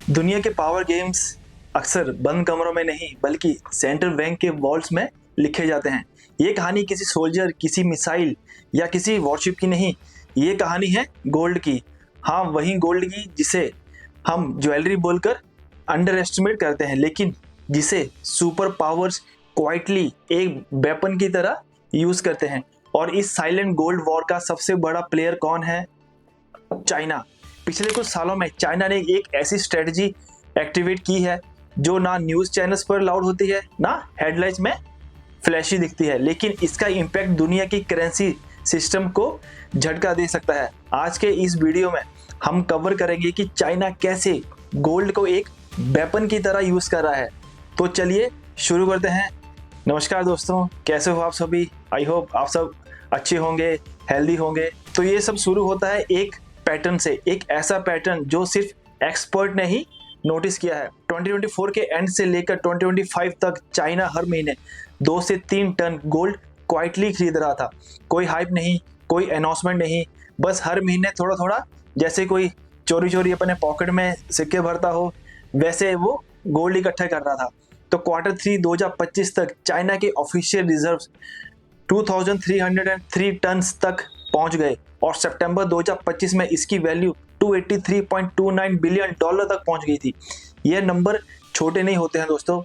दुनिया के power games अक्सर बंद कमरों में नहीं बल्कि सेंट्रल बैंक के वॉल्स में लिखे जाते हैं। ये कहानी किसी सोल्जर, किसी मिसाइल या किसी वॉरशिप की नहीं, ये कहानी है गोल्ड की। हाँ, वही गोल्ड की जिसे हम ज्वेलरी बोलकर अंडर एस्टिमेट करते हैं, लेकिन जिसे सुपर पावर्स क्वाइटली एक वेपन की तरह यूज करते हैं। और इस साइलेंट गोल्ड वॉर का सबसे बड़ा प्लेयर कौन है? चाइना। पिछले कुछ सालों में चाइना ने एक ऐसी स्ट्रेटजी एक्टिवेट की है जो ना न्यूज चैनल्स पर लाउड होती है, ना हेडलाइंस में फ्लैशी दिखती है, लेकिन इसका इम्पैक्ट दुनिया की करेंसी सिस्टम को झटका दे सकता है। आज के इस वीडियो में हम कवर करेंगे कि चाइना कैसे गोल्ड को एक वेपन की तरह यूज कर रहा है। तो चलिए शुरू करते हैं। नमस्कार दोस्तों, कैसे हो आप सभी? आई होप आप सब अच्छे होंगे, हेल्दी होंगे। तो ये सब शुरू होता है एक पैटर्न से, एक ऐसा पैटर्न जो सिर्फ एक्सपर्ट ने ही नोटिस किया है। 2024 के एंड से लेकर 2025 तक चाइना हर महीने 2 से 3 टन गोल्ड क्वाइटली खरीद रहा था। कोई हाइप नहीं, कोई अनाउंसमेंट नहीं, बस हर महीने थोड़ा थोड़ा, जैसे कोई चोरी चोरी अपने पॉकेट में सिक्के भरता हो, वैसे वो गोल्ड इकट्ठा कर रहा था। तो क्वार्टर 3 2025 तक चाइना के ऑफिशियल रिजर्व्स 2303 टन तक पहुंच गए और सितंबर 2025 में इसकी वैल्यू 283.29 बिलियन डॉलर तक पहुंच गई थी। यह नंबर छोटे नहीं होते हैं दोस्तों।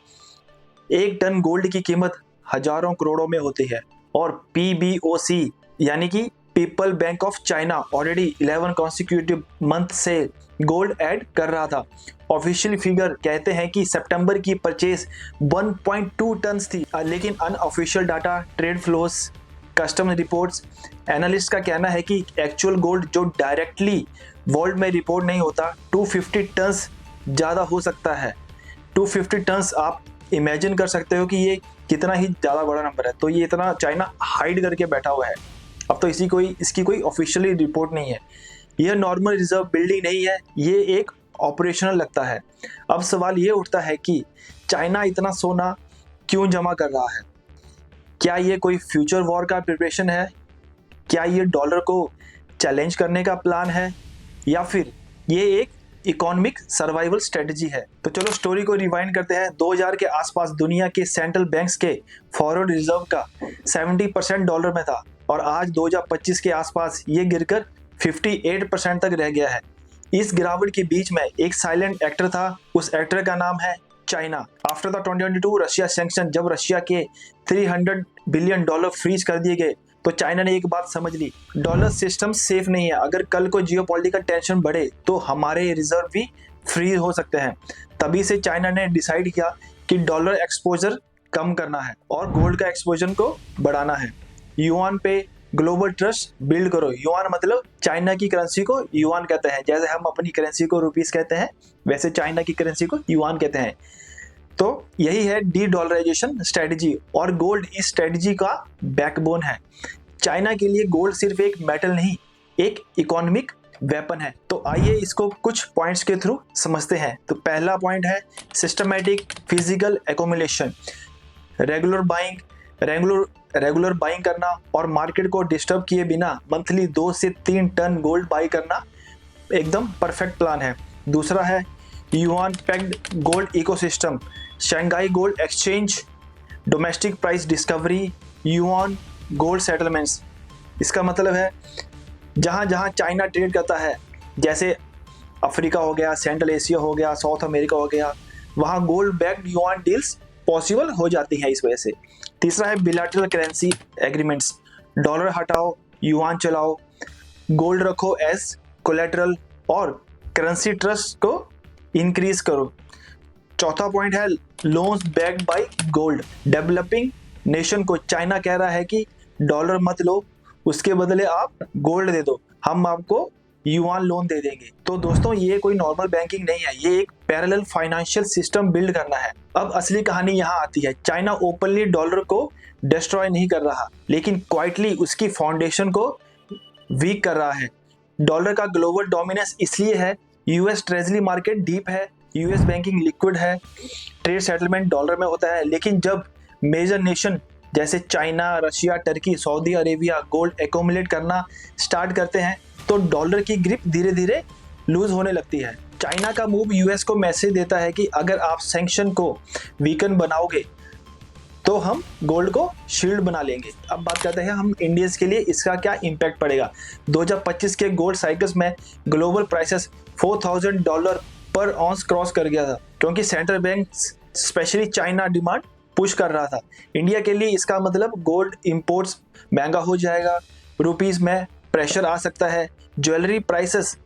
एक टन गोल्ड की कीमत हजारों करोड़ों में होती है और PBOC यानी कि people bank of China already 11 consecutive month से गोल्ड ऐड कर रहा था। ऑफिशियल फिगर कहते हैं कि सितंबर की परचेज 1.2 टन थी, लेकिन unofficial data, trade flows, custom reports, analyst का कहना है कि एक्चुअल गोल्ड जो डायरेक्टली वर्ल्ड में रिपोर्ट नहीं होता 250 टन्स ज़्यादा हो सकता है। 250 टन्स आप इमेजिन कर सकते हो कि ये कितना ही ज़्यादा बड़ा नंबर है। तो ये इतना चाइना हाइड करके बैठा हुआ है। अब तो इसकी कोई ऑफिशियली रिपोर्ट नहीं है। यह नॉर्मल रिजर्व बिल्डिंग नहीं है, ये एक ऑपरेशनल लगता है। अब सवाल ये उठता है कि चाइना इतना सोना क्यों जमा कर रहा है? क्या ये कोई फ्यूचर वॉर का प्रिपरेशन है? क्या ये डॉलर को चैलेंज करने का प्लान है, या फिर ये एक इकोनॉमिक सर्वाइवल स्ट्रेटजी है? तो चलो स्टोरी को रिवाइंड करते हैं। 2000 के आसपास दुनिया के सेंट्रल बैंक्स के फॉरवर्ड रिजर्व का 70% डॉलर में था और आज 2025 के आसपास ये गिरकर 58% तक रह गया है। इस गिरावट के बीच में एक साइलेंट एक्टर था, उस एक्टर का नाम है China. After the 2022 Russia sanction, जब रशिया के 300 बिलियन डॉलर फ्रीज कर दिए गए तो चाइना ने एक बात समझ ली, डॉलर सिस्टम सेफ नहीं है। अगर कल को जियोपॉलिटिकल टेंशन बढ़े तो हमारे रिजर्व भी फ्रीज हो सकते हैं। तभी से चाइना ने डिसाइड किया कि डॉलर एक्सपोजर कम करना है और गोल्ड का एक्सपोजर को बढ़ाना है। युआन पे ग्लोबल ट्रस्ट बिल्ड करो। युआन मतलब चाइना की करेंसी को युआन कहते हैं। जैसे हम अपनी करेंसी को रुपीस कहते हैं, वैसे चाइना की करेंसी को युआन कहते हैं। तो यही है डी डॉलराइजेशन स्ट्रेटजी और गोल्ड इस स्ट्रेटजी का बैकबोन है। चाइना के लिए गोल्ड सिर्फ एक मेटल नहीं, एक इकोनॉमिक वेपन है। तो आइए इसको कुछ पॉइंट्स के थ्रू समझते हैं। तो पहला पॉइंट है systematic physical accumulation. Regular buying करना और मार्केट को डिस्टर्ब किए बिना मंथली 2 से 3 टन गोल्ड बाई करना एकदम परफेक्ट प्लान है। दूसरा है yuan packed gold ecosystem, Shanghai gold exchange, domestic price discovery, yuan gold settlements. इसका मतलब है जहाँ जहाँ चाइना ट्रेड करता है, जैसे अफ्रीका हो गया, सेंट्रल एशिया हो गया, साउथ अमेरिका हो गया, वहाँ gold backed yuan deals possible हो जाती हैं इस वजह से। तीसरा है बिलैटरल करेंसी एग्रीमेंट्स, डॉलर हटाओ, युआन चलाओ, गोल्ड रखो एज कोलेटरल और करेंसी ट्रस्ट को इंक्रीज करो। चौथा पॉइंट है loans backed by gold. Developing nation को चाइना कह रहा है कि डॉलर मत लो, उसके बदले आप गोल्ड दे दो, हम आपको युआन लोन दे देंगे। तो दोस्तों ये कोई नॉर्मल बैंकिंग नहीं है, ये एक पैरेलल फाइनेंशियल सिस्टम बिल्ड करना है। अब असली कहानी यहाँ आती है। चाइना ओपनली डॉलर को डिस्ट्रॉय नहीं कर रहा, लेकिन क्वाइटली उसकी फाउंडेशन को वीक कर रहा है। डॉलर का ग्लोबल डोमिनेंस इसलिए है, यूएस ट्रेजरी मार्केट डीप है, यूएस बैंकिंग लिक्विड है, ट्रेड सेटलमेंट डॉलर में होता है। लेकिन जब मेजर नेशन जैसे China, Russia, Turkey, Saudi Arabia gold accumulate करना स्टार्ट करते हैं तो डॉलर की ग्रिप धीरे धीरे लूज होने लगती है। चाइना का मूव यूएस को मैसेज देता है कि अगर आप सैंक्शन को वीकन बनाओगे तो हम गोल्ड को शील्ड बना लेंगे। अब बात करते हैं हम इंडियंस के लिए इसका क्या इम्पैक्ट पड़ेगा। 2025 के गोल्ड साइकिल्स में ग्लोबल प्राइसेस $4,000 पर ऑन्स क्रॉस कर गया था, क्योंकि central bank specially China demand push कर रहा था। इंडिया के लिए इसका मतलब गोल्ड इंपोर्ट्स महंगा हो जाएगा, रुपीस में प्रेशर आ सकता है, ज्वेलरी प्राइसेस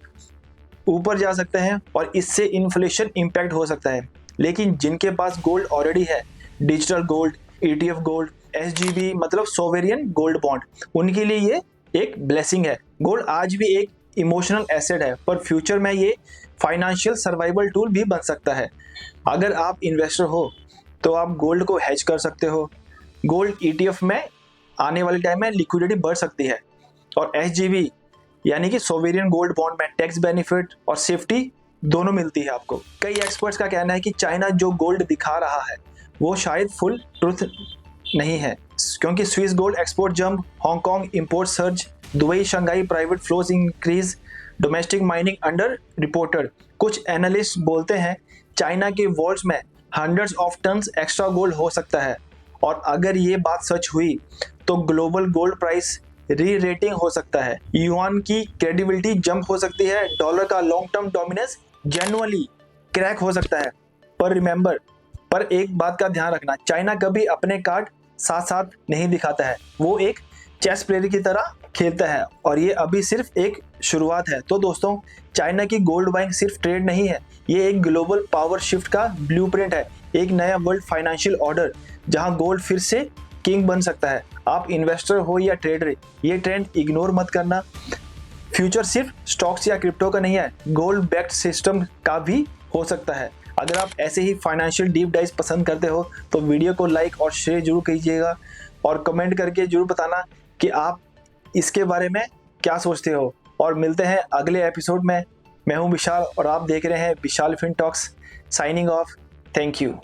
ऊपर जा सकते हैं और इससे इन्फ्लेशन इम्पैक्ट हो सकता है। लेकिन जिनके पास गोल्ड ऑलरेडी है, digital gold, ETF gold, SGB मतलब सोवेरियन गोल्ड बॉन्ड, उनके लिए ये एक ब्लेसिंग है। गोल्ड आज भी एक इमोशनल एसेट है, पर फ्यूचर में ये फाइनेंशियल सर्वाइवल टूल भी बन सकता है। अगर आप इन्वेस्टर हो तो आप गोल्ड को हेज कर सकते हो। गोल्ड ETF में आने वाले टाइम में लिक्विडिटी बढ़ सकती है, और SGB यानी कि सोवेरियन गोल्ड बॉन्ड में टैक्स बेनिफिट और सेफ्टी दोनों मिलती है आपको। कई एक्सपर्ट्स का कहना है कि चाइना जो गोल्ड दिखा रहा है वो शायद फुल ट्रुथ नहीं है, क्योंकि Swiss gold export jump, Hong Kong import surge, Dubai Shanghai private flows increase, domestic mining under reported. कुछ एनालिस्ट बोलते हैं चाइना के वॉल्ट्स में hundreds of tons extra gold हो सकता है, और अगर ये बात सच हुई तो ग्लोबल गोल्ड प्राइस री रेटिंग हो सकता है, युआन की क्रेडिबिलिटी जंप हो सकती है, डॉलर का long term dominance genuinely crack हो सकता है। पर एक बात का ध्यान रखना, चाइना कभी अपने कार्ड साथ साथ नहीं दिखाता है, वो एक चेस प्लेयर की तरह खेलता है, और ये अभी सिर्फ एक शुरुआत है। तो दोस्तों, चाइना की गोल्ड बाइंग सिर्फ ट्रेड नहीं है, ये एक ग्लोबल पावर शिफ्ट का ब्लूप्रिंट है, एक नया वर्ल्ड फाइनेंशियल ऑर्डर जहां गोल्ड फिर से किंग बन सकता है। आप इन्वेस्टर हो या ट्रेडर, ये ट्रेंड इग्नोर मत करना। फ्यूचर सिर्फ स्टॉक्स या क्रिप्टो का नहीं है, गोल्ड बैक्ड सिस्टम का भी हो सकता है। अगर आप ऐसे ही फाइनेंशियल डीप डाइव पसंद करते हो तो वीडियो को लाइक और शेयर जरूर कीजिएगा, और कमेंट करके जरूर बताना कि आप इसके बारे में क्या सोचते हो। और मिलते हैं अगले एपिसोड में। मैं हूं विशाल और आप देख रहे हैं Vishal fin talks. Signing off. Thank you.